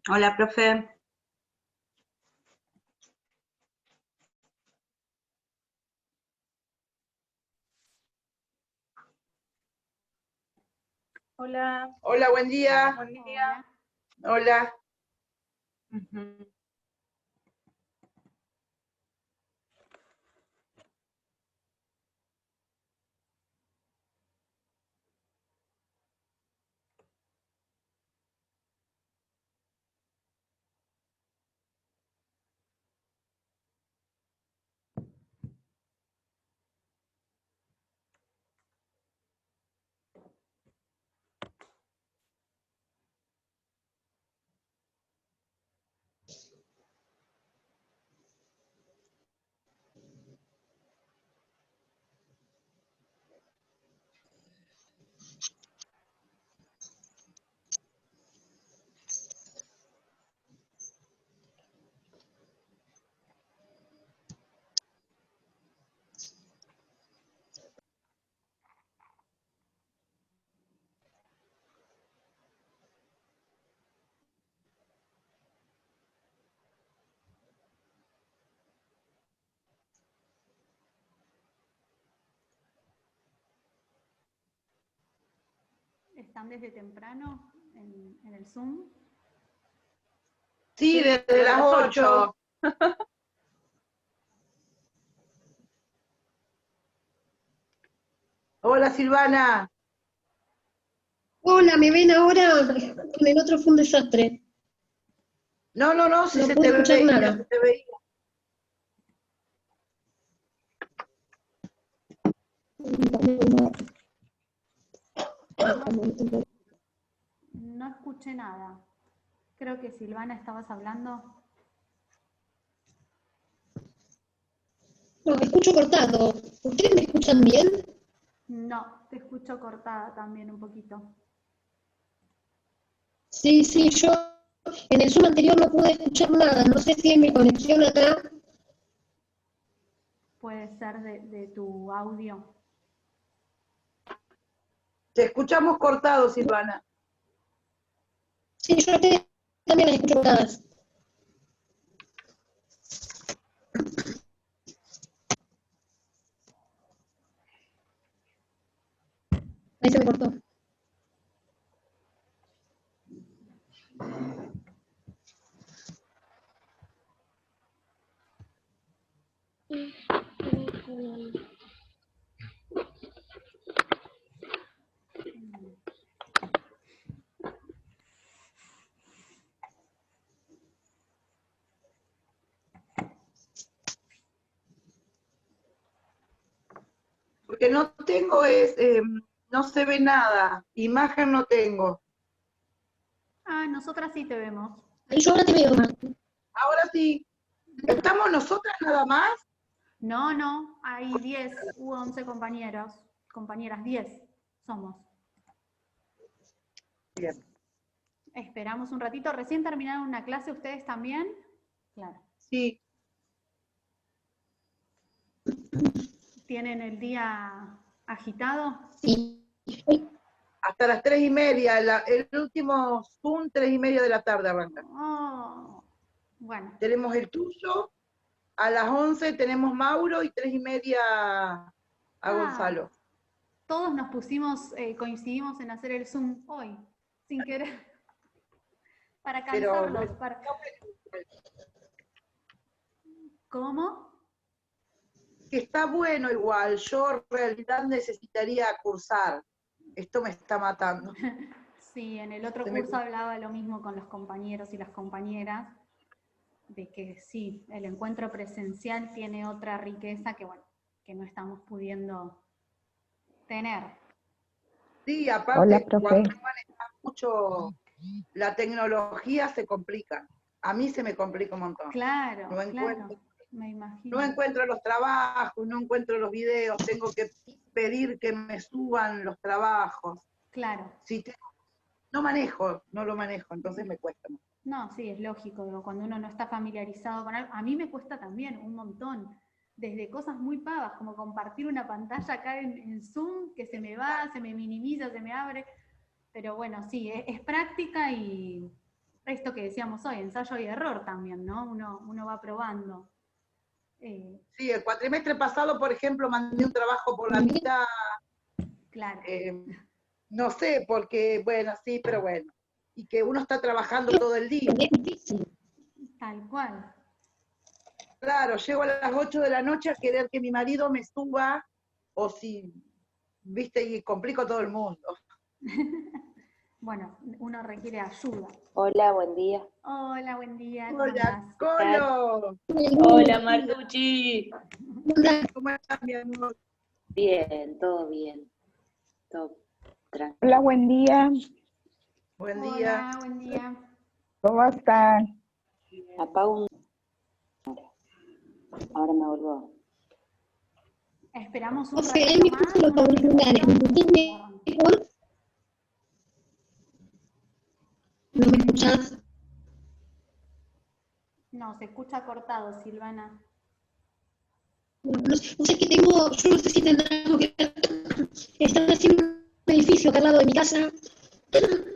Hola, profe. Hola, Hola, buen día. buen día. Hola. Ujú. ¿Están desde temprano en el Zoom? Sí, desde las 8. Hola, Silvana. Hola, ¿me ven ahora? En el otro fue un desastre. No, si No se pude te escuchar veía, nada. se te veía. No escuché nada. Creo que Silvana estabas hablando. No, me escucho cortado. ¿Ustedes me escuchan bien? No, te escucho cortada también un poquito. Sí, yo en el Zoom anterior no pude escuchar nada. No sé si es mi conexión acá. Puede ser de tu audio. Te escuchamos cortado, Silvana. Sí, yo a ustedes también las escucho cortadas. Ahí se me cortó. Porque no tengo no se ve nada. Imagen no tengo. Ah, nosotras sí te vemos. Ahí yo ahora te veo más. Ahora sí. ¿Estamos nosotras nada más? No, hay 10, hubo 11 compañeros, compañeras, 10 somos. Bien. Esperamos un ratito. ¿Recién terminaron una clase ustedes también? Claro. Sí. ¿Tienen el día agitado? Sí. Hasta las 3:30. El último Zoom, 3:30 de la tarde arranca. Oh, bueno. Tenemos el tuyo. A las 11 tenemos Mauro y 3:30 a Gonzalo. Todos nos pusimos, coincidimos en hacer el Zoom hoy, sin querer, para Pero cansarnos. bueno, ¿Cómo? que está bueno igual. Yo en realidad necesitaría cursar. Esto me está matando. Sí, en el otro curso hablaba lo mismo con los compañeros y las compañeras, de que sí, el encuentro presencial tiene otra riqueza que, bueno, que no estamos pudiendo tener. Sí, aparte, Hola, profe. cuando manejas mucho la tecnología se complica. A mí se me complica un montón. Claro, No encuentro, me imagino. no encuentro los trabajos, no encuentro los videos, tengo que pedir que me suban los trabajos. Claro. Si no manejo, no lo manejo, entonces me cuesta mucho. No, sí, es lógico, digo, cuando uno no está familiarizado con algo, a mí me cuesta también un montón, desde cosas muy pavas, como compartir una pantalla acá en Zoom, que se me va, se me minimiza, se me abre, pero bueno, sí, es práctica y esto que decíamos hoy, ensayo y error también, ¿no? Uno va probando. Sí, el cuatrimestre pasado, por ejemplo, mandé un trabajo por la mitad, Claro. no sé, porque, bueno, sí, pero bueno. Y que uno está trabajando todo el día. Es difícil. Tal cual. Claro, llego a las 8 de la noche a querer que mi marido me suba, o si, viste, y complico todo el mundo. Bueno, uno requiere ayuda. Hola, buen día. Hola, buen día, ¿cómo Hola, andás? Colo. Hola, Martucci. ¿Cómo estás, mi amor? Bien, todo bien. Todo tranquilo. Hola, buen día. Buen día. Hola, buen día. ¿Cómo están? Apago un... Ahora me vuelvo. Esperamos un O sea, ratito me más. puse los unos auriculares. minutitos. ¿Mejor? ¿No me escuchás? No, se escucha cortado, Silvana. No sé, o sea, que tengo, yo no sé si tendrá algo que ver. Están haciendo un edificio acá al lado de mi casa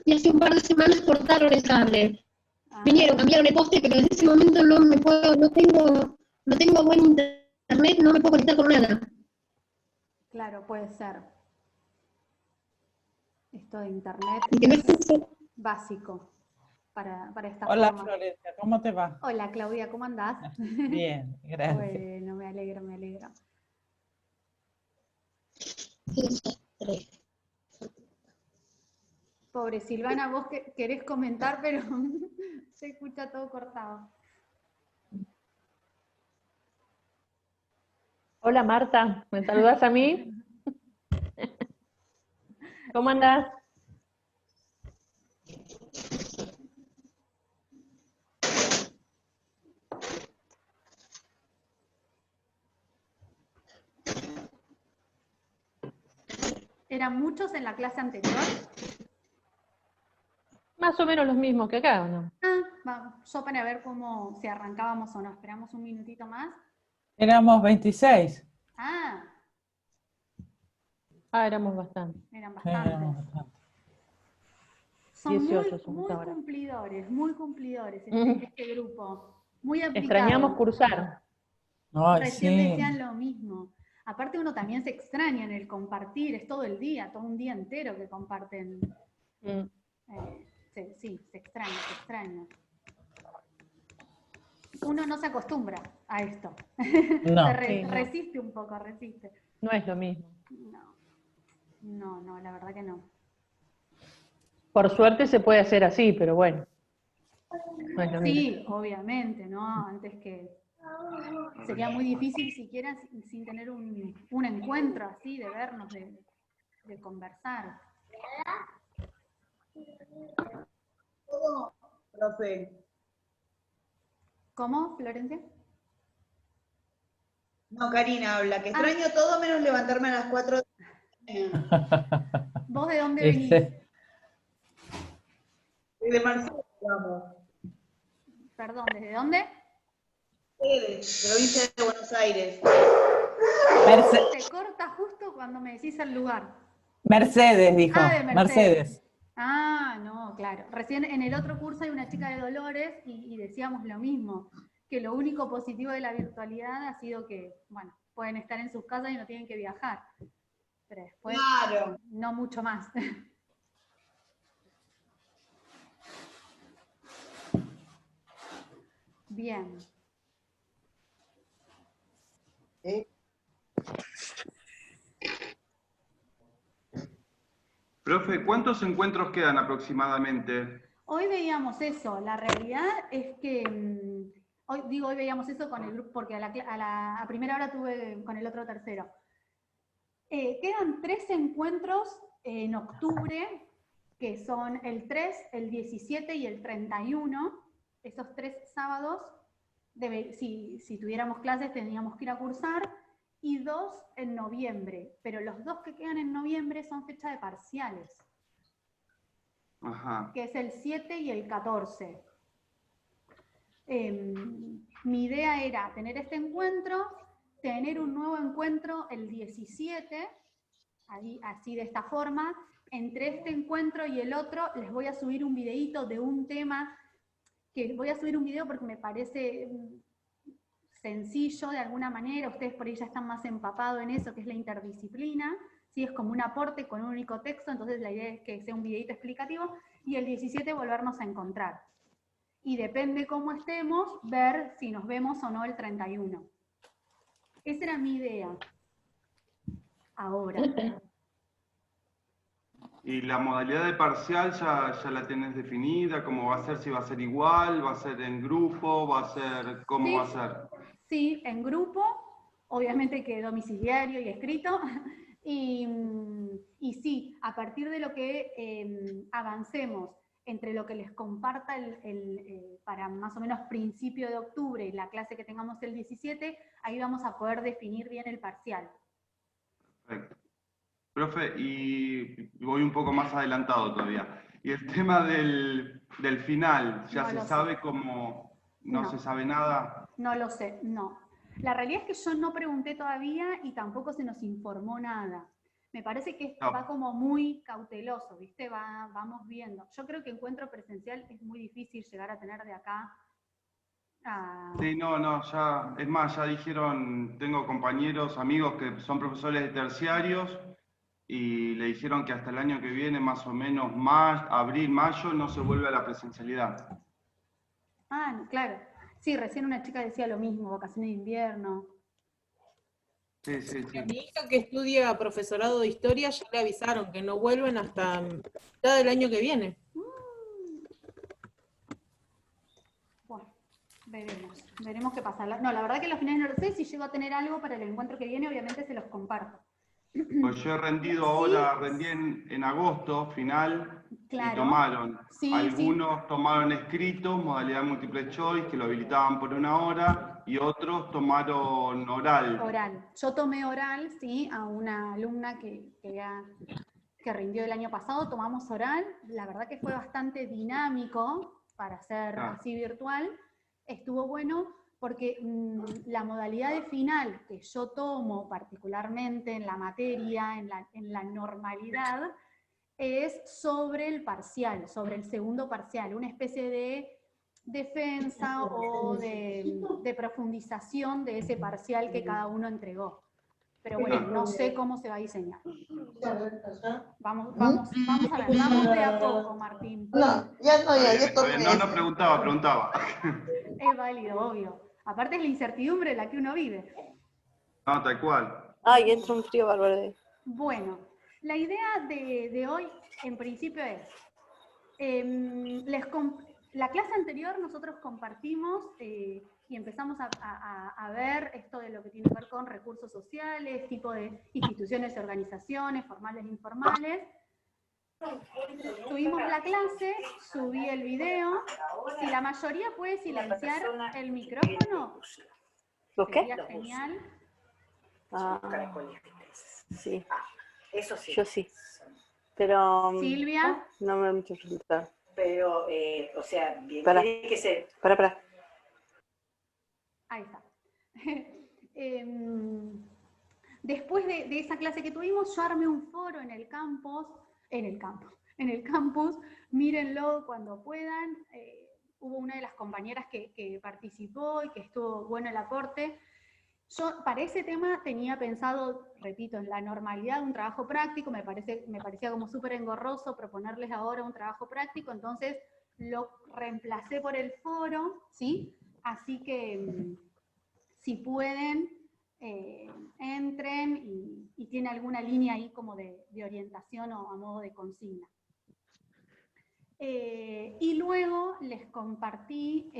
y hace un par de semanas cortaron el cable. Ah, Vinieron, cambiaron el poste, pero en ese momento no tengo buen internet, no me puedo conectar con nada. claro, puede ser. Esto de internet Y que no es escucho. básico para esta Hola forma. Florencia, ¿cómo te va? Hola, Claudia, ¿cómo andás? Bien, gracias. Bueno, me alegro, me alegro. Pobre Silvana, vos querés comentar, pero se escucha todo cortado. Hola Marta, ¿me saludas a mí? ¿Cómo andás? ¿Eran muchos en la clase anterior? Más o menos los mismos que acá, ¿o no? Yo para ver cómo, si arrancábamos o no. Esperamos un minutito más. Éramos 26. Ah, Éramos bastante. eran Sí, éramos bastantes. bastante. Son 18 somos muy ahora. muy cumplidores este grupo. Muy aplicados. Extrañamos cursar. Ay, Recién sí. decían lo mismo. Aparte uno también se extraña en el compartir, es todo el día, todo un día entero que comparten. Mm. Sí, se extraña. Uno no se acostumbra a esto. No. Sí, no. Resiste un poco, resiste. No es lo mismo. No, la verdad que no. Por suerte se puede hacer así, pero bueno. No es lo mismo. Sí, obviamente, ¿no? Antes que sería muy difícil siquiera sin tener un encuentro así, de vernos, de conversar. Profe. ¿Cómo, Florencia? No, Karina habla, que extraño todo menos levantarme a las 4 de la mañana. ¿Vos de dónde venís? De Marcelo, vamos. Perdón, ¿desde dónde? Ustedes, provincia de Buenos Aires. Se corta justo cuando me decís el lugar. Mercedes, dijo. Ah, de Mercedes. Mercedes. Ah, no, claro. Recién en el otro curso hay una chica de Dolores y decíamos lo mismo, que lo único positivo de la virtualidad ha sido que, bueno, pueden estar en sus casas y no tienen que viajar. Pero después, Claro. no mucho más. Bien. Profe, ¿cuántos encuentros quedan aproximadamente? Hoy veíamos eso. La realidad es que, hoy veíamos eso con el grupo, porque a primera hora tuve con el otro tercero. Quedan 3 encuentros en octubre, que son el 3, el 17 y el 31. Esos 3 sábados, si tuviéramos clases, tendríamos que ir a cursar. Y 2 en noviembre, pero los 2 que quedan en noviembre son fecha de parciales. Ajá. Que es el 7 y el 14. Mi idea era tener este encuentro, tener un nuevo encuentro el 17, así de esta forma. Entre este encuentro y el otro les voy a subir un videíto de un tema que voy a subir un video porque me parece sencillo de alguna manera, ustedes por ahí ya están más empapados en eso, que es la interdisciplina, ¿sí? Es como un aporte con un único texto, entonces la idea es que sea un videito explicativo, y el 17 volvernos a encontrar. Y depende cómo estemos, ver si nos vemos o no el 31. Esa era mi idea. Ahora. ¿Y la modalidad de parcial ya la tenés definida? ¿Cómo va a ser? ¿Si va a ser igual? ¿Va a ser en grupo? ¿Va a ser? ¿Cómo Sí, va a ser? sí, en grupo, obviamente que domiciliario y escrito. Y sí, a partir de lo que avancemos entre lo que les comparta para más o menos principio de octubre y la clase que tengamos el 17, ahí vamos a poder definir bien el parcial. Perfecto. Profe, y voy un poco más adelantado todavía. ¿Y el tema del final? ¿Ya No se lo sé. sabe cómo no se sabe nada? No lo sé, no. La realidad es que yo no pregunté todavía y tampoco se nos informó nada. Me parece que va como muy cauteloso, ¿viste? Vamos viendo. Yo creo que encuentro presencial es muy difícil llegar a tener de acá a... Sí, no, ya, es más, ya dijeron, tengo compañeros, amigos que son profesores de terciarios y le dijeron que hasta el año que viene, más o menos, abril, mayo, no se vuelve a la presencialidad. Ah, claro. Sí, recién una chica decía lo mismo, vacaciones de invierno. Sí, sí, sí. A mi hija que estudia profesorado de historia ya le avisaron que no vuelven hasta mitad del año que viene. Bueno, veremos qué pasa. No, la verdad que los finales no lo sé, si llego a tener algo para el encuentro que viene, obviamente se los comparto. Pues yo he rendido ahora, rendí en agosto, final, Claro. y tomaron. Sí, Algunos tomaron escritos, modalidad multiple choice, que lo habilitaban por 1 hora, y otros tomaron oral. Oral. Yo tomé oral, sí, a una alumna que rindió el año pasado, tomamos oral. La verdad que fue bastante dinámico para ser así virtual. Estuvo bueno porque la modalidad de final que yo tomo particularmente en la materia, en la normalidad, es sobre el parcial, sobre el segundo parcial, una especie de defensa o de profundización de ese parcial que cada uno entregó. Pero bueno, no sé cómo se va a diseñar. Vamos a ver, vamos de a poco, Martín. No preguntaba. Es válido, obvio. Aparte es la incertidumbre en la que uno vive. No, tal cual. Ay, entra un frío bárbaro. Bueno, la idea de hoy, en principio, es, la clase anterior nosotros compartimos y empezamos a ver esto de lo que tiene que ver con recursos sociales, tipo de instituciones y organizaciones, formales e informales. Tuvimos la clase, subí el video. Si la mayoría puede silenciar el micrófono, sería genial. Sí. Eso sí. Yo sí. Pero. Silvia. No me he mucho preguntar. Pero, o sea, bien, Para. tiene que ser. Para. Ahí está. Después de esa clase que tuvimos, yo armé un foro en el campus, mírenlo cuando puedan. Hubo una de las compañeras que participó y que estuvo bueno el aporte. Yo para ese tema tenía pensado, repito, en la normalidad un trabajo práctico, me parecía como súper engorroso proponerles ahora un trabajo práctico, entonces lo reemplacé por el foro, ¿sí? Así que si pueden, entren y tiene alguna línea ahí como de orientación o a modo de consigna. Y luego les compartí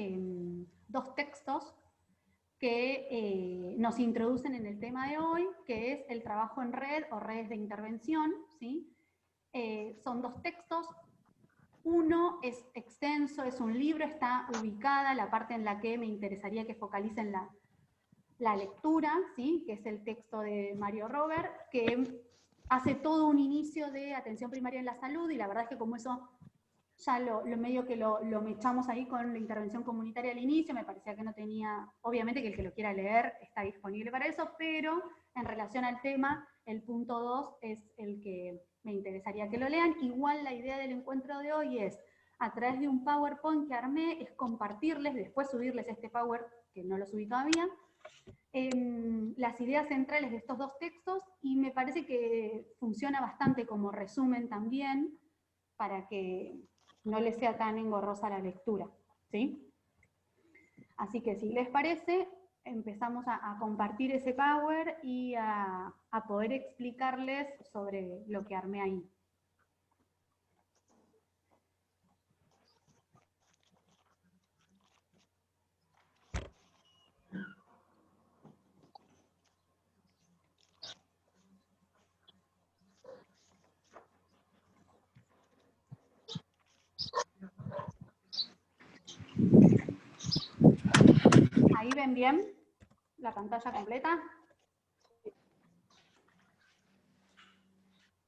2 textos que nos introducen en el tema de hoy, que es el trabajo en red o redes de intervención, ¿sí? Son 2 textos. Uno es extenso, es un libro, está ubicada la parte en la que me interesaría que focalicen la lectura, ¿sí? Que es el texto de Mario Robert, que hace todo un inicio de atención primaria en la salud, y la verdad es que como eso ya lo medio que lo mechamos ahí con la intervención comunitaria al inicio, me parecía que no tenía, obviamente que el que lo quiera leer está disponible para eso, pero en relación al tema, el punto 2 es el que me interesaría que lo lean. Igual la idea del encuentro de hoy es a través de un PowerPoint que armé, es compartirles, después subirles este Power, que no lo subí todavía, las ideas centrales de estos dos textos, y me parece que funciona bastante como resumen también, para que no les sea tan engorrosa la lectura, ¿sí? Así que si les parece, empezamos a compartir ese Power y a poder explicarles sobre lo que armé ahí. ¿Ahí ven bien la pantalla completa?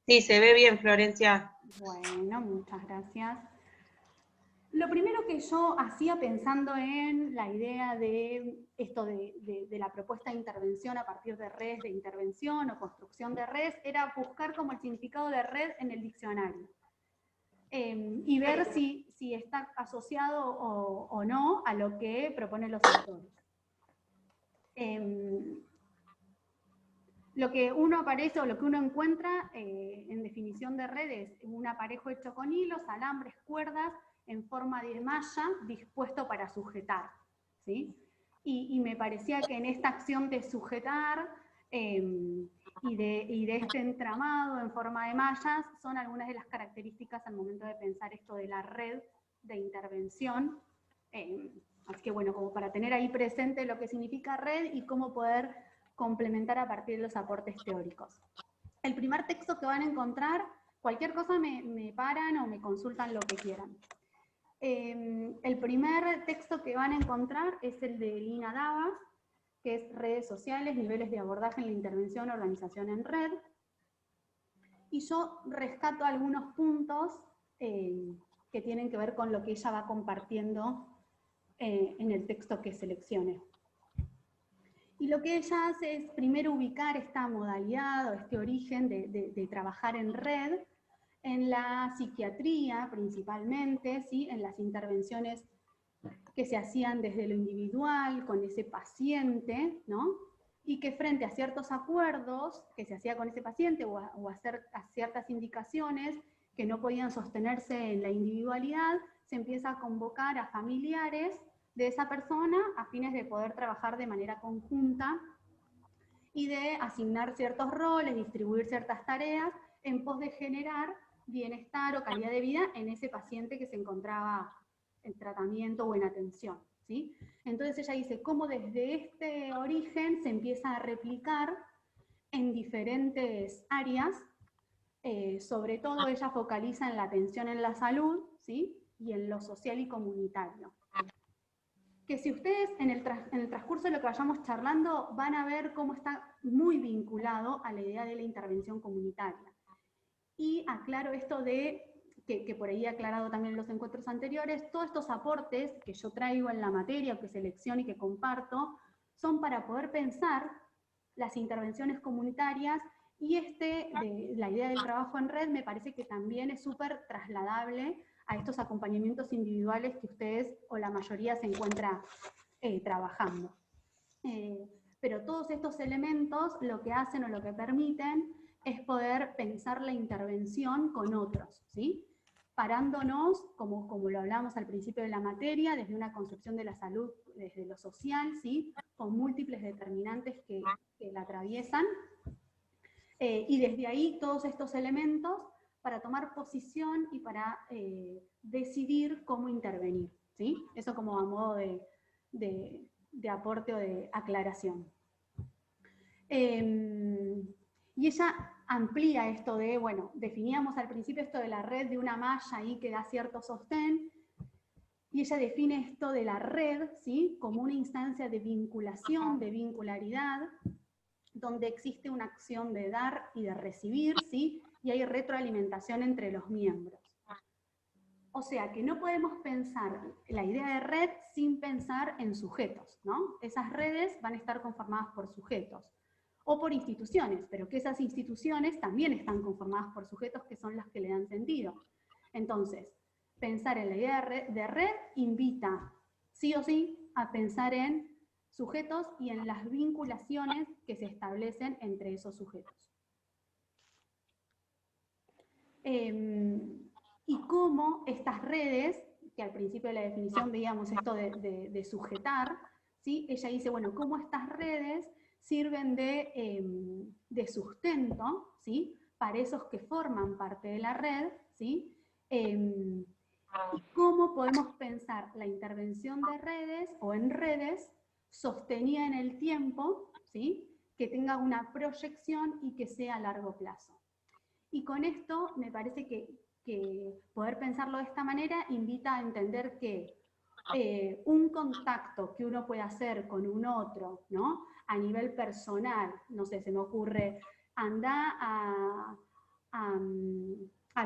Sí, se ve bien, Florencia. Bueno, muchas gracias. Lo primero que yo hacía pensando en la idea de esto de la propuesta de intervención a partir de redes de intervención o construcción de redes, era buscar como el significado de red en el diccionario. Y ver si está asociado o no a lo que proponen los autores. Lo que uno aparece o lo que uno encuentra en definición de red es un aparejo hecho con hilos, alambres, cuerdas, en forma de malla, dispuesto para sujetar, ¿sí? Y me parecía que en esta acción de sujetar y de este entramado en forma de mallas son algunas de las características al momento de pensar esto de la red de intervención. Así que bueno, como para tener ahí presente lo que significa red y cómo poder complementar a partir de los aportes teóricos. El primer texto que van a encontrar, cualquier cosa me paran o me consultan lo que quieran. El primer texto que van a encontrar es el de Lina Davas, que es Redes Sociales, Niveles de Abordaje en la Intervención, Organización en Red. Y yo rescato algunos puntos que tienen que ver con lo que ella va compartiendo en el texto que seleccione. Y lo que ella hace es primero ubicar esta modalidad o este origen de trabajar en red en la psiquiatría principalmente, ¿sí? En las intervenciones que se hacían desde lo individual, con ese paciente, ¿no? Y que frente a ciertos acuerdos que se hacía con ese paciente o a ciertas indicaciones que no podían sostenerse en la individualidad, se empieza a convocar a familiares de esa persona a fines de poder trabajar de manera conjunta y de asignar ciertos roles, distribuir ciertas tareas en pos de generar bienestar o calidad de vida en ese paciente que se encontraba en tratamiento o en atención, ¿sí? Entonces ella dice cómo desde este origen se empieza a replicar en diferentes áreas, sobre todo ella focaliza en la atención en la salud, ¿sí? Y en lo social y comunitario. Que si ustedes en el transcurso de lo que vayamos charlando van a ver cómo está muy vinculado a la idea de la intervención comunitaria. Y aclaro esto de, que por ahí he aclarado también en los encuentros anteriores, todos estos aportes que yo traigo en la materia, que selecciono y que comparto, son para poder pensar las intervenciones comunitarias, y la idea del trabajo en red me parece que también es súper trasladable a estos acompañamientos individuales que ustedes o la mayoría se encuentra trabajando. Pero todos estos elementos lo que hacen o lo que permiten es poder pensar la intervención con otros, ¿sí? Parándonos, como lo hablamos al principio de la materia, desde una concepción de la salud, desde lo social, ¿sí? Con múltiples determinantes que la atraviesan, y desde ahí todos estos elementos para tomar posición y para decidir cómo intervenir, ¿sí? Eso como a modo de aporte o de aclaración. Y ella amplía esto de, bueno, definíamos al principio esto de la red de una malla ahí que da cierto sostén, y ella define esto de la red, ¿sí? Como una instancia de vinculación, de vincularidad, donde existe una acción de dar y de recibir, ¿sí? Y hay retroalimentación entre los miembros. O sea que no podemos pensar la idea de red sin pensar en sujetos, ¿no? Esas redes van a estar conformadas por sujetos o por instituciones, pero que esas instituciones también están conformadas por sujetos que son las que le dan sentido. Entonces, pensar en la idea de red invita, sí o sí, a pensar en sujetos y en las vinculaciones que se establecen entre esos sujetos. Y cómo estas redes, que al principio de la definición veíamos esto de sujetar, ¿sí? Ella dice, bueno, cómo estas redes sirven de sustento, ¿sí? Para esos que forman parte de la red, ¿sí? Y cómo podemos pensar la intervención de redes o en redes sostenida en el tiempo, ¿sí? Que tenga una proyección y que sea a largo plazo. Y con esto me parece que poder pensarlo de esta manera invita a entender que un contacto que uno puede hacer con un otro, ¿no? A nivel personal, no sé, se me ocurre, anda a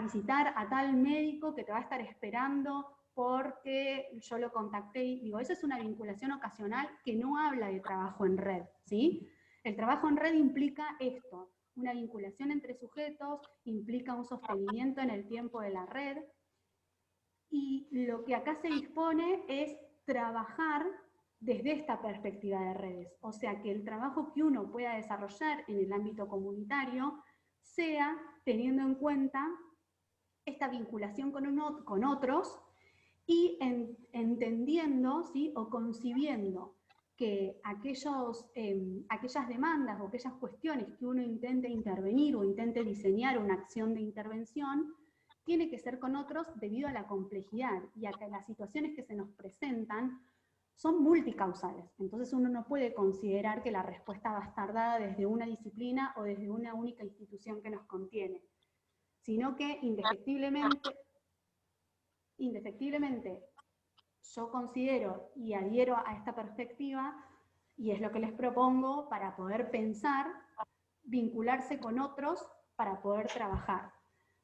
visitar a tal médico que te va a estar esperando porque yo lo contacté, y digo, eso es una vinculación ocasional que no habla de trabajo en red, ¿sí? El trabajo en red implica esto, una vinculación entre sujetos, implica un sostenimiento en el tiempo de la red, y lo que acá se dispone es trabajar desde esta perspectiva de redes, o sea, que el trabajo que uno pueda desarrollar en el ámbito comunitario sea teniendo en cuenta esta vinculación con otros y entendiendo, ¿sí? O concibiendo que aquellas demandas o aquellas cuestiones que uno intente intervenir o intente diseñar una acción de intervención, tiene que ser con otros debido a la complejidad y a que las situaciones que se nos presentan son multicausales. Entonces uno no puede considerar que la respuesta va a estar dada desde una disciplina o desde una única institución que nos contiene, sino que indefectiblemente yo considero y adhiero a esta perspectiva, y es lo que les propongo para poder pensar, vincularse con otros para poder trabajar.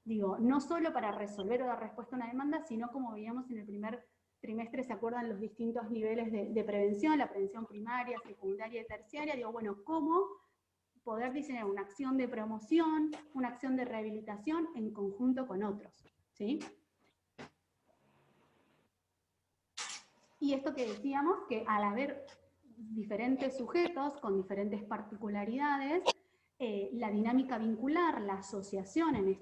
Digo, no solo para resolver o dar respuesta a una demanda, sino como veíamos en el primer trimestre, ¿se acuerdan los distintos niveles de prevención? La prevención primaria, secundaria y terciaria. Digo, bueno, ¿cómo poder diseñar una acción de promoción, una acción de rehabilitación en conjunto con otros? ¿Sí? Y esto que decíamos, que al haber diferentes sujetos con diferentes particularidades, la dinámica vincular, la asociación entre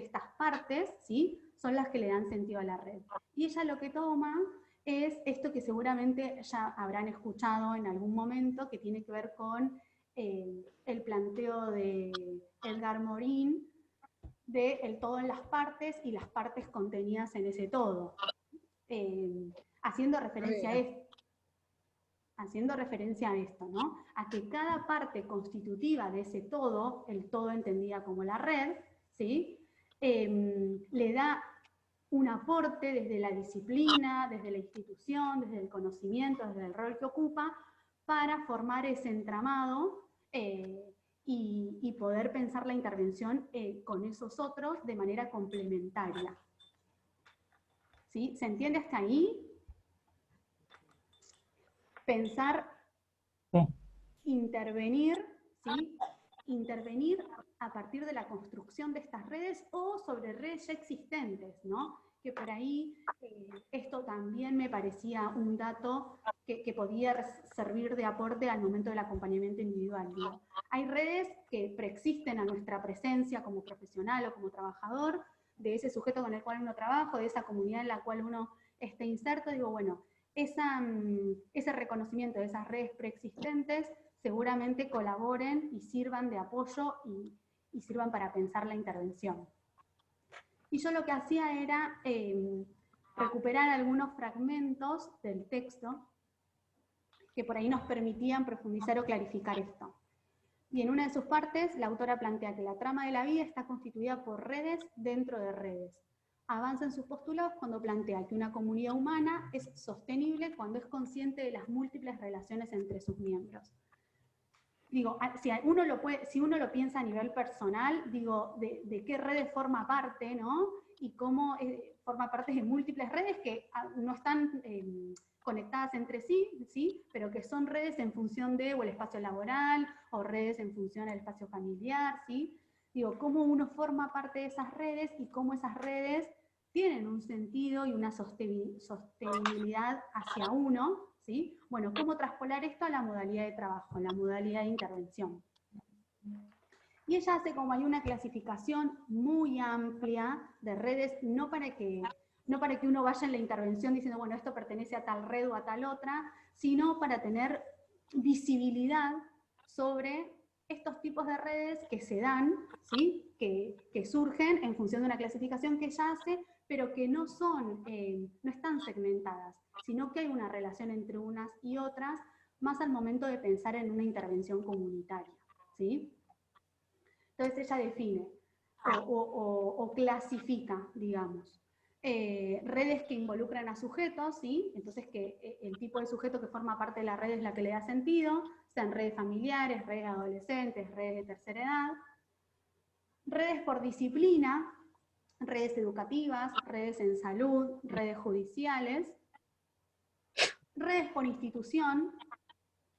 estas partes, ¿sí? Son las que le dan sentido a la red. Y ella lo que toma es esto que seguramente ya habrán escuchado en algún momento, que tiene que ver con el planteo de Edgar Morin, de el todo en las partes y las partes contenidas en ese todo. Haciendo referencia a esto, ¿no? A que cada parte constitutiva de ese todo, el todo entendida como la red, ¿sí? Le da un aporte desde la disciplina, desde la institución, desde el conocimiento, desde el rol que ocupa, para formar ese entramado y poder pensar la intervención con esos otros de manera complementaria. ¿Sí? ¿Se entiende hasta ahí? Pensar, intervenir, ¿sí? Intervenir a partir de la construcción de estas redes o sobre redes ya existentes, ¿no? Que por ahí esto también me parecía un dato que podía servir de aporte al momento del acompañamiento individual. Digo, hay redes que preexisten a nuestra presencia como profesional o como trabajador, de ese sujeto con el cual uno trabaja, de esa comunidad en la cual uno esté inserto. Digo, bueno, ese reconocimiento de esas redes preexistentes seguramente colaboren y sirvan de apoyo y sirvan para pensar la intervención. Y yo lo que hacía era recuperar algunos fragmentos del texto que por ahí nos permitían profundizar o clarificar esto. Y en una de sus partes, la autora plantea que la trama de la vida está constituida por redes dentro de redes. Avanza en sus postulados cuando plantea que una comunidad humana es sostenible cuando es consciente de las múltiples relaciones entre sus miembros. Digo, si uno lo piensa a nivel personal, digo, de qué redes forma parte, ¿no? Y cómo forma parte de múltiples redes que no están conectadas entre sí, ¿sí? Pero que son redes en función de o el espacio laboral, o redes en función del espacio familiar, ¿sí? Digo, cómo uno forma parte de esas redes y cómo esas redes tienen un sentido y una sostenibilidad hacia uno, ¿sí? Bueno, cómo traspolar esto a la modalidad de trabajo, a la modalidad de intervención. Y ella hace como hay una clasificación muy amplia de redes, no para que uno vaya en la intervención diciendo, bueno, esto pertenece a tal red o a tal otra, sino para tener visibilidad sobre estos tipos de redes que se dan, ¿sí? que surgen en función de una clasificación que ella hace, pero que no están segmentadas, sino que hay una relación entre unas y otras, más al momento de pensar en una intervención comunitaria, ¿sí? Entonces ella define o clasifica, digamos, redes que involucran a sujetos, ¿sí? Entonces que el tipo de sujeto que forma parte de la red es la que le da sentido, sean redes familiares, redes adolescentes, redes de tercera edad. Redes por disciplina, redes educativas, redes en salud, redes judiciales. Redes por institución,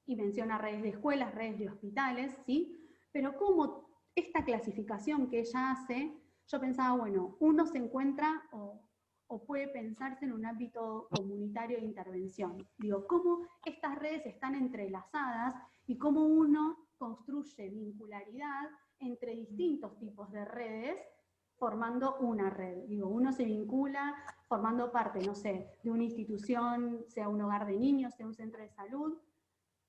y menciona redes de escuelas, redes de hospitales, ¿sí? Pero como esta clasificación que ella hace, yo pensaba, bueno, uno se encuentra o puede pensarse en un ámbito comunitario de intervención. Digo, cómo estas redes están entrelazadas y cómo uno construye vincularidad entre distintos tipos de redes formando una red. Digo, uno se vincula formando parte, no sé, de una institución, sea un hogar de niños, sea un centro de salud,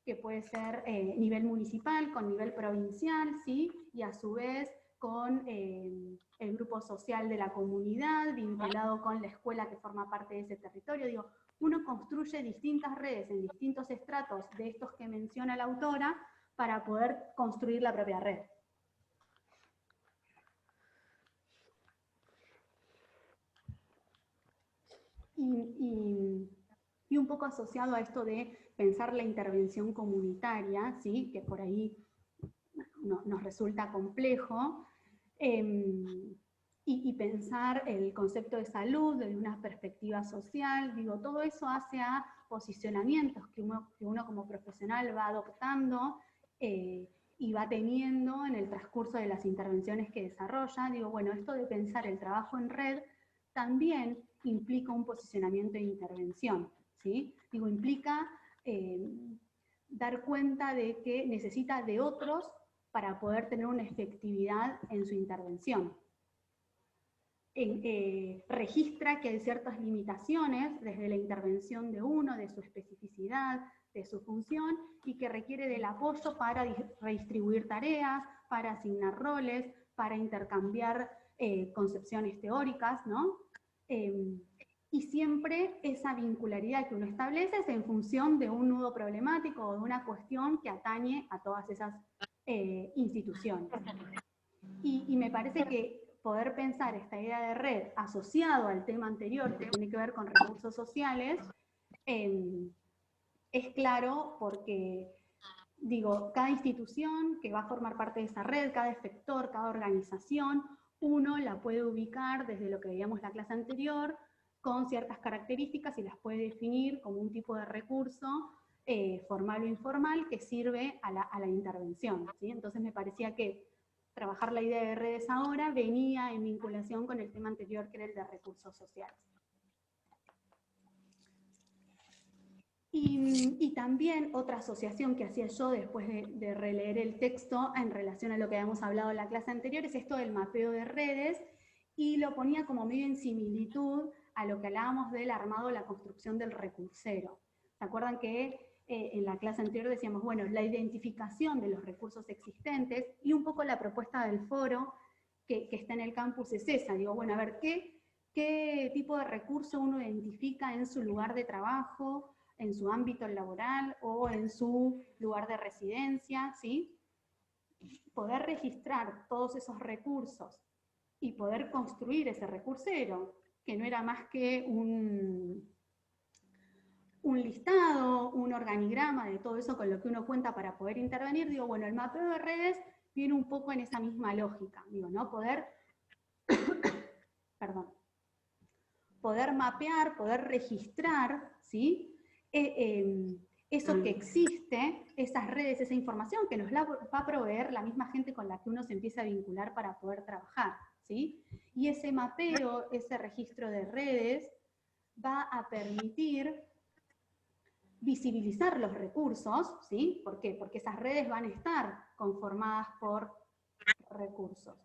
que puede ser nivel municipal, con nivel provincial, ¿sí? Y a su vez con el grupo social de la comunidad, vinculado con la escuela que forma parte de ese territorio. Digo, uno construye distintas redes en distintos estratos de estos que menciona la autora para poder construir la propia red. Y un poco asociado a esto de pensar la intervención comunitaria, ¿sí? Que por ahí nos resulta complejo, y pensar el concepto de salud desde una perspectiva social, digo, todo eso hace a posicionamientos que uno como profesional va adoptando y va teniendo en el transcurso de las intervenciones que desarrolla. Digo, bueno, esto de pensar el trabajo en red también implica un posicionamiento de intervención, ¿sí? Digo, implica dar cuenta de que necesita de otros para poder tener una efectividad en su intervención. Registra que hay ciertas limitaciones desde la intervención de uno, de su especificidad, de su función, y que requiere del apoyo para redistribuir tareas, para asignar roles, para intercambiar concepciones teóricas, ¿no? Y siempre esa vincularidad que uno establece es en función de un nudo problemático o de una cuestión que atañe a todas esas instituciones. Y me parece que poder pensar esta idea de red asociado al tema anterior que tiene que ver con recursos sociales es claro porque, digo, cada institución que va a formar parte de esa red, cada efector, cada organización, uno la puede ubicar desde lo que veíamos en la clase anterior, con ciertas características y las puede definir como un tipo de recurso formal o informal que sirve a la intervención, ¿sí? Entonces me parecía que trabajar la idea de redes ahora venía en vinculación con el tema anterior que era el de recursos sociales. Y también otra asociación que hacía yo después de releer el texto en relación a lo que habíamos hablado en la clase anterior es esto del mapeo de redes, y lo ponía como medio en similitud a lo que hablábamos del armado, la construcción del recursero. ¿Se acuerdan que en la clase anterior decíamos, bueno, la identificación de los recursos existentes, y un poco la propuesta del foro que está en el campus es esa? Digo, bueno, a ver, ¿qué tipo de recurso uno identifica en su lugar de trabajo, en su ámbito laboral o en su lugar de residencia, ¿sí? Poder registrar todos esos recursos y poder construir ese recursero, que no era más que un listado, un organigrama de todo eso con lo que uno cuenta para poder intervenir. Digo, bueno, el mapeo de redes viene un poco en esa misma lógica, digo, ¿no? Poder mapear, poder registrar, ¿sí? eso que existe, esas redes, esa información que nos la va a proveer la misma gente con la que uno se empieza a vincular para poder trabajar, ¿sí? Y ese mapeo, ese registro de redes, va a permitir visibilizar los recursos, ¿sí? ¿Por qué? Porque esas redes van a estar conformadas por recursos.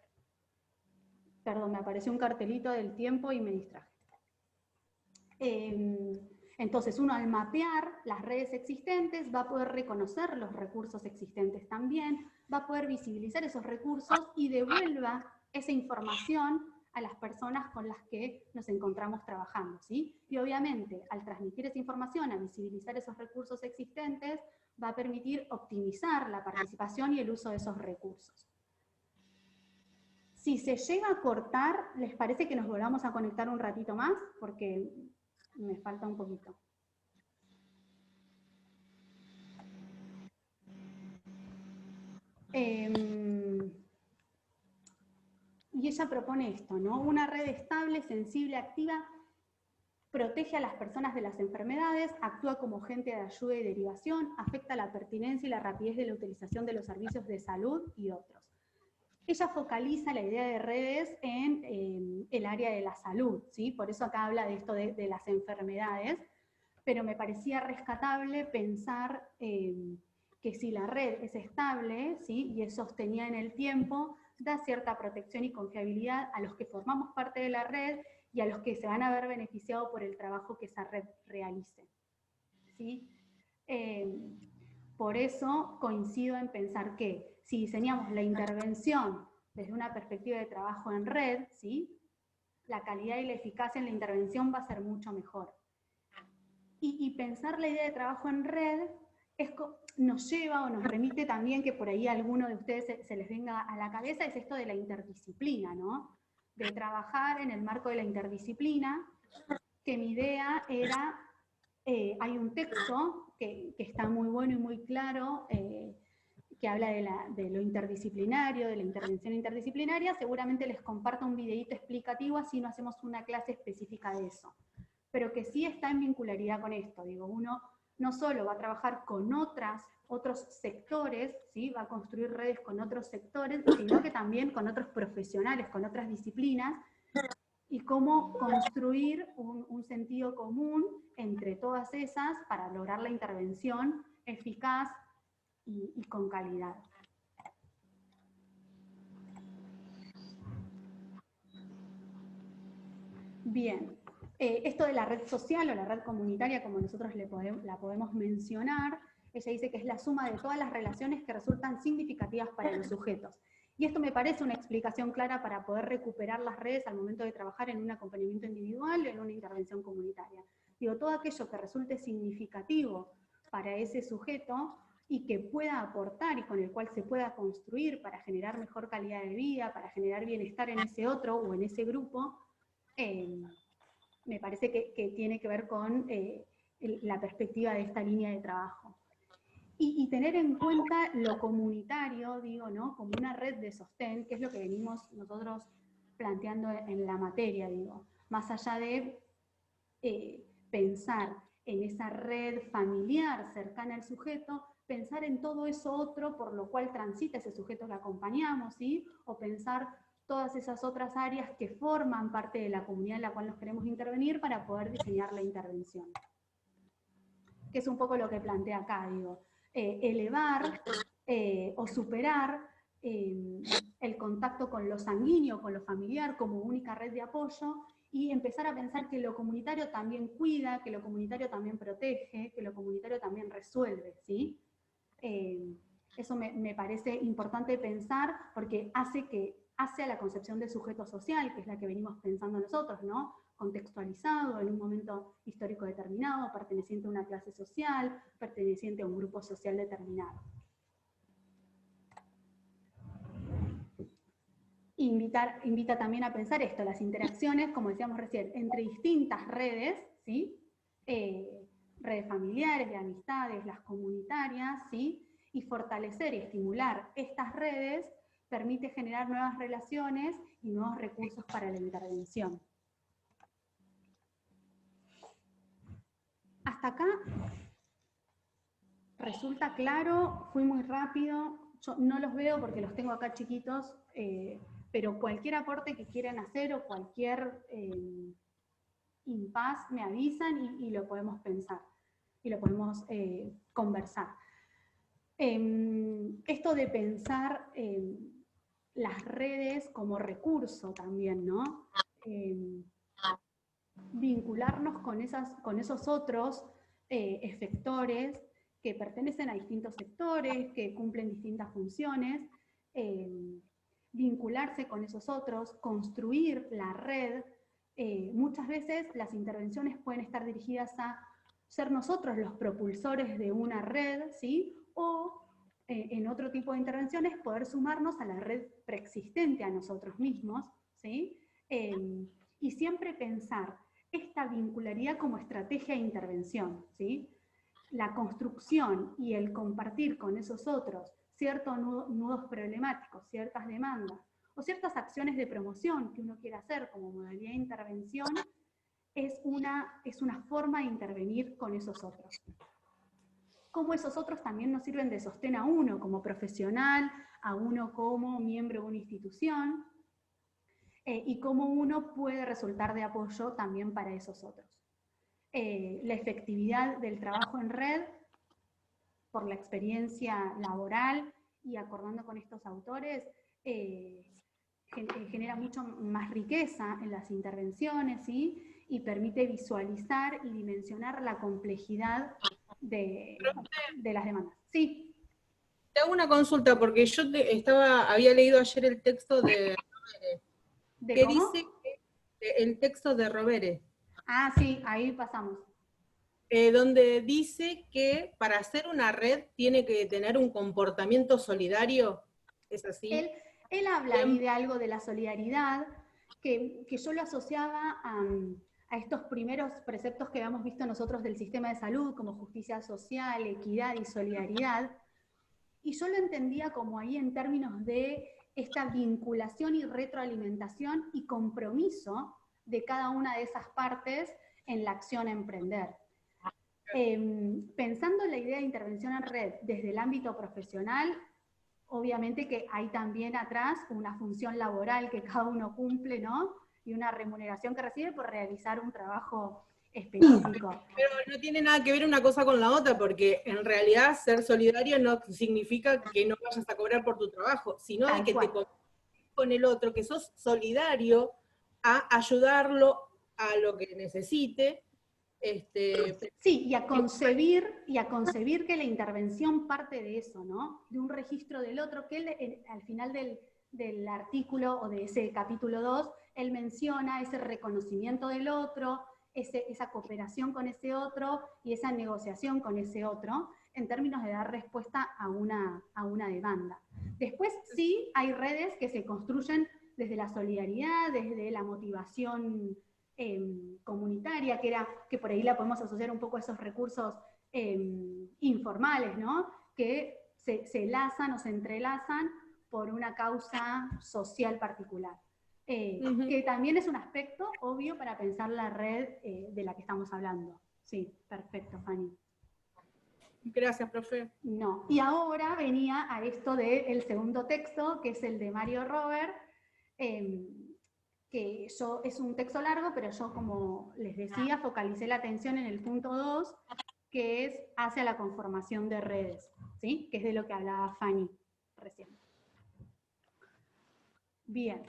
Perdón, me apareció un cartelito del tiempo y me distraje. Entonces, uno al mapear las redes existentes va a poder reconocer los recursos existentes también, va a poder visibilizar esos recursos y devuelva esa información a las personas con las que nos encontramos trabajando, ¿sí? Y obviamente, al transmitir esa información, a visibilizar esos recursos existentes, va a permitir optimizar la participación y el uso de esos recursos. Si se llega a cortar, ¿les parece que nos volvamos a conectar un ratito más? Porque me falta un poquito. Y ella propone esto, ¿no? Una red estable, sensible, activa, protege a las personas de las enfermedades, actúa como agente de ayuda y derivación, afecta la pertinencia y la rapidez de la utilización de los servicios de salud y otros. Ella focaliza la idea de redes en el área de la salud, ¿sí? Por eso acá habla de esto de las enfermedades, pero me parecía rescatable pensar que si la red es estable, ¿sí? Y es sostenida en el tiempo, da cierta protección y confiabilidad a los que formamos parte de la red y a los que se van a ver beneficiados por el trabajo que esa red realice, ¿sí? Por eso coincido en pensar que si diseñamos la intervención desde una perspectiva de trabajo en red, ¿sí? La calidad y la eficacia en la intervención va a ser mucho mejor. Y pensar la idea de trabajo en red nos lleva o nos remite también, que por ahí a alguno de ustedes se les venga a la cabeza, es esto de la interdisciplina, ¿no? De trabajar en el marco de la interdisciplina, que mi idea era, hay un texto que está muy bueno y muy claro, que habla de lo interdisciplinario, de la intervención interdisciplinaria. Seguramente les comparto un videíto explicativo, así no hacemos una clase específica de eso. Pero que sí está en vincularidad con esto. Digo, uno no solo va a trabajar con otros sectores, ¿sí? Va a construir redes con otros sectores, sino que también con otros profesionales, con otras disciplinas, y cómo construir un sentido común entre todas esas para lograr la intervención eficaz y con calidad. Bien, esto de la red social o la red comunitaria, como nosotros la podemos mencionar, ella dice que es la suma de todas las relaciones que resultan significativas para los sujetos. Y esto me parece una explicación clara para poder recuperar las redes al momento de trabajar en un acompañamiento individual o en una intervención comunitaria. Digo, todo aquello que resulte significativo para ese sujeto y que pueda aportar y con el cual se pueda construir para generar mejor calidad de vida, para generar bienestar en ese otro o en ese grupo, me parece que tiene que ver con la perspectiva de esta línea de trabajo. Y tener en cuenta lo comunitario, digo, ¿no? Como una red de sostén, que es lo que venimos nosotros planteando en la materia, digo. Más allá de pensar en esa red familiar cercana al sujeto, pensar en todo eso otro por lo cual transita ese sujeto que acompañamos, ¿sí? O pensar todas esas otras áreas que forman parte de la comunidad en la cual nos queremos intervenir para poder diseñar la intervención. Que es un poco lo que plantea acá, digo. Elevar o superar el contacto con lo sanguíneo, con lo familiar, como única red de apoyo, y empezar a pensar que lo comunitario también cuida, que lo comunitario también protege, que lo comunitario también resuelve, ¿sí? Eso me parece importante pensar, porque hace a la concepción de sujeto social, que es la que venimos pensando nosotros, ¿no? Contextualizado en un momento histórico determinado, perteneciente a una clase social, perteneciente a un grupo social determinado. Invita también a pensar esto, las interacciones, como decíamos recién, entre distintas redes, ¿sí? Redes familiares, de amistades, las comunitarias, ¿sí? Y fortalecer y estimular estas redes permite generar nuevas relaciones y nuevos recursos para la intervención. Hasta acá ¿Resulta claro? Fui muy rápido. Yo no los veo porque los tengo acá chiquitos, pero cualquier aporte que quieran hacer o cualquier impas me avisan y lo podemos pensar y lo podemos conversar. Esto de pensar las redes como recurso también, ¿no? Vincularnos con esos otros efectores que pertenecen a distintos sectores, que cumplen distintas funciones, vincularse con esos otros, construir la red. Muchas veces las intervenciones pueden estar dirigidas a ser nosotros los propulsores de una red, ¿sí? O en otro tipo de intervenciones poder sumarnos a la red preexistente a nosotros mismos, ¿sí? Y siempre pensar esta vincularidad como estrategia de intervención, ¿sí? La construcción y el compartir con esos otros ciertos nudos problemáticos, ciertas demandas, o ciertas acciones de promoción que uno quiere hacer como modalidad de intervención, es una forma de intervenir con esos otros. Cómo esos otros también nos sirven de sostén a uno como profesional, a uno como miembro de una institución, y cómo uno puede resultar de apoyo también para esos otros. La efectividad del trabajo en red, por la experiencia laboral y acordando con estos autores, genera mucho más riqueza en las intervenciones, ¿sí? Y permite visualizar y dimensionar la complejidad de las demandas. Sí. Te hago una consulta, porque yo había leído ayer el texto de Rovere, que dice el texto de Rovere. Ah, sí, ahí pasamos. Donde dice que para hacer una red tiene que tener un comportamiento solidario, ¿es así? Él habla ahí de algo de la solidaridad, que yo lo asociaba a estos primeros preceptos que habíamos visto nosotros del sistema de salud, como justicia social, equidad y solidaridad, y yo lo entendía como ahí en términos de esta vinculación y retroalimentación y compromiso de cada una de esas partes en la acción a emprender. Pensando en la idea de intervención en red desde el ámbito profesional, obviamente que hay también atrás una función laboral que cada uno cumple, ¿no? Y una remuneración que recibe por realizar un trabajo específico. Pero no tiene nada que ver una cosa con la otra, porque en realidad ser solidario no significa que no vayas a cobrar por tu trabajo, sino de que te comprometes con el otro, que sos solidario a ayudarlo a lo que necesite. Sí, y a concebir que la intervención parte de eso, ¿no? De un registro del otro, que él al final del artículo o de ese capítulo 2, él menciona ese reconocimiento del otro, esa cooperación con ese otro y esa negociación con ese otro, en términos de dar respuesta a una demanda. Después sí hay redes que se construyen desde la solidaridad, desde la motivación comunitaria, que por ahí la podemos asociar un poco a esos recursos informales, ¿no? Que se enlazan o se entrelazan por una causa social particular. Que también es un aspecto obvio para pensar la red de la que estamos hablando. Sí, perfecto, Fanny. Gracias, profe. No, y ahora venía a esto del segundo texto, que es el de Mario Rovere, que es un texto largo, pero yo, como les decía, focalicé la atención en el punto 2, que es hacia la conformación de redes, ¿sí? Que es de lo que hablaba Fanny recién. Bien.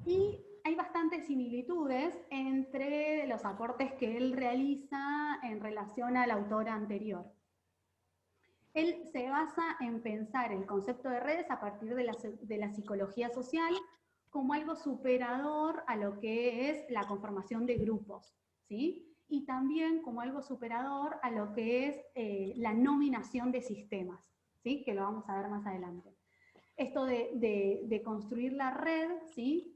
Y hay bastantes similitudes entre los aportes que él realiza en relación al autor anterior. Él se basa en pensar el concepto de redes a partir de la psicología social como algo superador a lo que es la conformación de grupos, ¿sí? Y también como algo superador a lo que es la nominación de sistemas, ¿sí? Que lo vamos a ver más adelante. Esto de construir la red, ¿sí?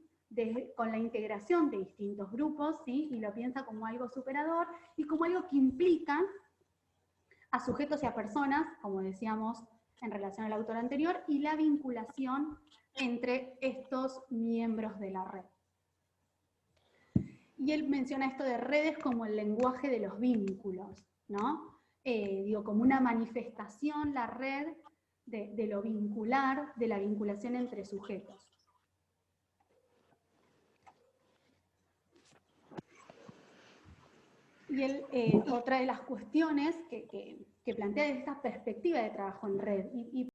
Con la integración de distintos grupos, ¿sí? Y lo piensa como algo superador y como algo que implica a sujetos y a personas, como decíamos en relación al autor anterior, y la vinculación entre estos miembros de la red. Y él menciona esto de redes como el lenguaje de los vínculos, ¿no? digo, como una manifestación, la red, de lo vincular, de la vinculación entre sujetos. Y otra de las cuestiones que plantea desde esta perspectiva de trabajo en red, y